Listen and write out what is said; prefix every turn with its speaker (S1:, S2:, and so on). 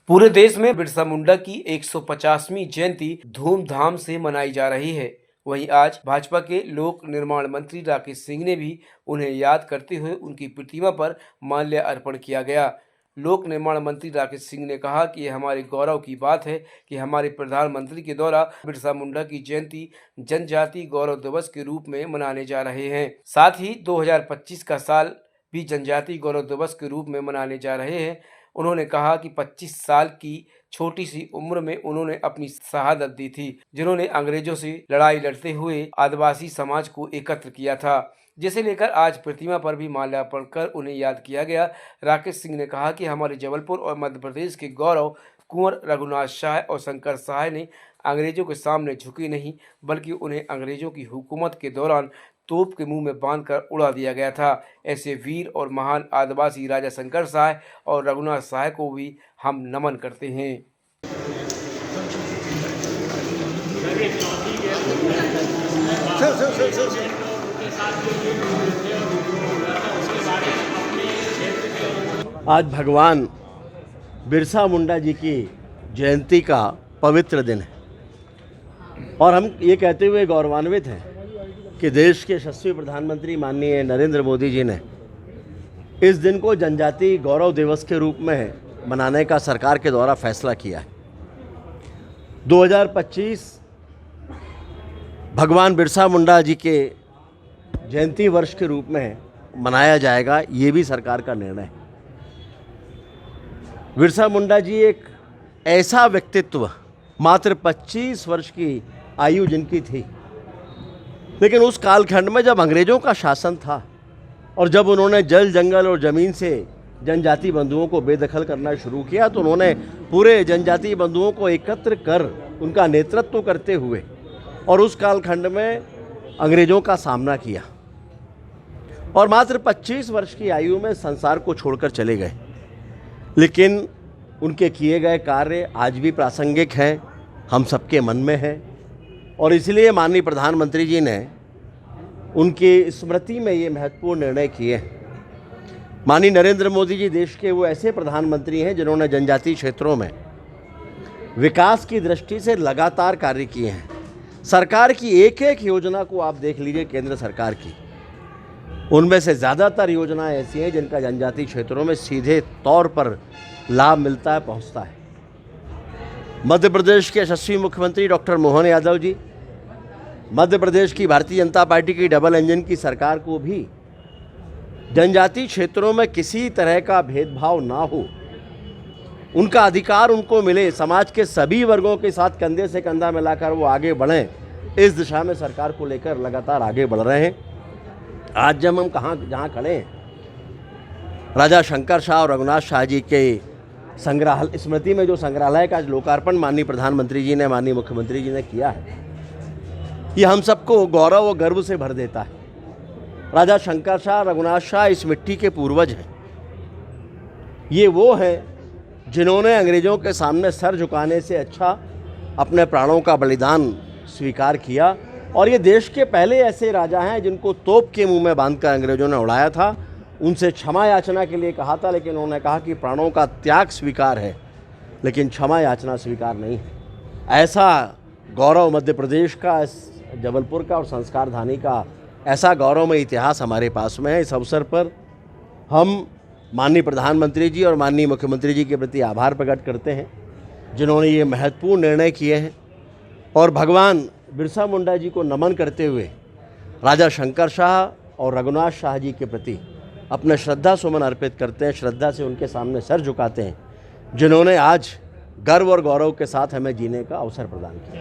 S1: पूरे देश में बिरसा मुंडा की 150वीं जयंती धूमधाम से मनाई जा रही है। वहीं आज भाजपा के लोक निर्माण मंत्री राकेश सिंह ने भी उन्हें याद करते हुए उनकी प्रतिमा पर माल्य अर्पण किया गया। लोक निर्माण मंत्री राकेश सिंह ने कहा कि यह हमारे गौरव की बात है कि हमारे प्रधानमंत्री के द्वारा बिरसा मुंडा की जयंती जनजाति गौरव दिवस के रूप में मनाने जा रहे हैं। साथ ही 2025 का साल भी जनजाति गौरव दिवस के रूप में मनाने जा रहे हैं। उन्होंने कहा कि 25 साल की छोटी सी उम्र में उन्होंने अपनी शहादत दी थी, जिन्होंने अंग्रेजों से लड़ाई लड़ते हुए आदिवासी समाज को एकत्र किया था, जिसे लेकर आज प्रतिमा पर भी माल्यार्पण कर उन्हें याद किया गया। राकेश सिंह ने कहा कि हमारे जबलपुर और मध्य प्रदेश के गौरव कुंवर रघुनाथ शाह और शंकर शाह ने अंग्रेजों के सामने झुके नहीं, बल्कि उन्हें अंग्रेजों की हुकूमत के दौरान तोप के मुंह में बांधकर उड़ा दिया गया था। ऐसे वीर और महान आदिवासी राजा शंकर शाह और रघुनाथ शाह को भी हम नमन करते हैं।
S2: आज भगवान बिरसा मुंडा जी की जयंती का पवित्र दिन है और हम ये कहते हुए गौरवान्वित हैं कि देश के यशस्वी प्रधानमंत्री माननीय नरेंद्र मोदी जी ने इस दिन को जनजाति गौरव दिवस के रूप में मनाने का सरकार के द्वारा फैसला किया है। 2025 भगवान बिरसा मुंडा जी के जयंती वर्ष के रूप में मनाया जाएगा, ये भी सरकार का निर्णय है। बिरसा मुंडा जी एक ऐसा व्यक्तित्व, मात्र 25 वर्ष की आयु जिनकी थी, लेकिन उस कालखंड में जब अंग्रेज़ों का शासन था और जब उन्होंने जल जंगल और ज़मीन से जनजाति बंधुओं को बेदखल करना शुरू किया, तो उन्होंने पूरे जनजाति बंधुओं को एकत्र कर उनका नेतृत्व करते हुए और उस कालखंड में अंग्रेज़ों का सामना किया और मात्र 25 वर्ष की आयु में संसार को छोड़कर चले गए। लेकिन उनके किए गए कार्य आज भी प्रासंगिक हैं, हम सबके मन में हैं और इसलिए माननीय प्रधानमंत्री जी ने उनकी स्मृति में ये महत्वपूर्ण निर्णय किए। माननीय नरेंद्र मोदी जी देश के वो ऐसे प्रधानमंत्री हैं जिन्होंने जनजातीय क्षेत्रों में विकास की दृष्टि से लगातार कार्य किए हैं। सरकार की एक एक योजना को आप देख लीजिए, केंद्र सरकार की, उनमें से ज़्यादातर योजनाएं ऐसी हैं जिनका जनजातीय क्षेत्रों में सीधे तौर पर लाभ मिलता है, पहुंचता है। मध्य प्रदेश के यशस्वी मुख्यमंत्री डॉक्टर मोहन यादव जी, मध्य प्रदेश की भारतीय जनता पार्टी की डबल इंजन की सरकार को भी जनजातीय क्षेत्रों में किसी तरह का भेदभाव ना हो, उनका अधिकार उनको मिले, समाज के सभी वर्गों के साथ कंधे से कंधा मिलाकर वो आगे बढ़ें, इस दिशा में सरकार को लेकर लगातार आगे बढ़ रहे हैं। आज जब हम जहाँ खड़े हैं, राजा शंकर शाह और रघुनाथ शाह जी के संग्रहालय स्मृति में जो संग्रहालय का लोकार्पण माननीय प्रधानमंत्री जी ने, माननीय मुख्यमंत्री जी ने किया है, ये हम सबको गौरव और गर्व से भर देता है। राजा शंकर शाह, रघुनाथ शाह इस मिट्टी के पूर्वज हैं। ये वो हैं जिन्होंने अंग्रेज़ों के सामने सर झुकाने से अच्छा अपने प्राणों का बलिदान स्वीकार किया और ये देश के पहले ऐसे राजा हैं जिनको तोप के मुंह में बांधकर अंग्रेज़ों ने उड़ाया था। उनसे क्षमा याचना के लिए कहा था, लेकिन उन्होंने कहा कि प्राणों का त्याग स्वीकार है, लेकिन क्षमा याचना स्वीकार नहीं है। ऐसा गौरव मध्य प्रदेश का, जबलपुर का और संस्कार धानी का ऐसा गौरवमय इतिहास हमारे पास में है। इस अवसर पर हम माननीय प्रधानमंत्री जी और माननीय मुख्यमंत्री जी के प्रति आभार प्रकट करते हैं जिन्होंने ये महत्वपूर्ण निर्णय किए हैं और भगवान बिरसा मुंडा जी को नमन करते हुए राजा शंकर शाह और रघुनाथ शाह जी के प्रति अपने श्रद्धा सुमन अर्पित करते हैं, श्रद्धा से उनके सामने सर झुकाते हैं, जिन्होंने आज गर्व और गौरव के साथ हमें जीने का अवसर प्रदान किया।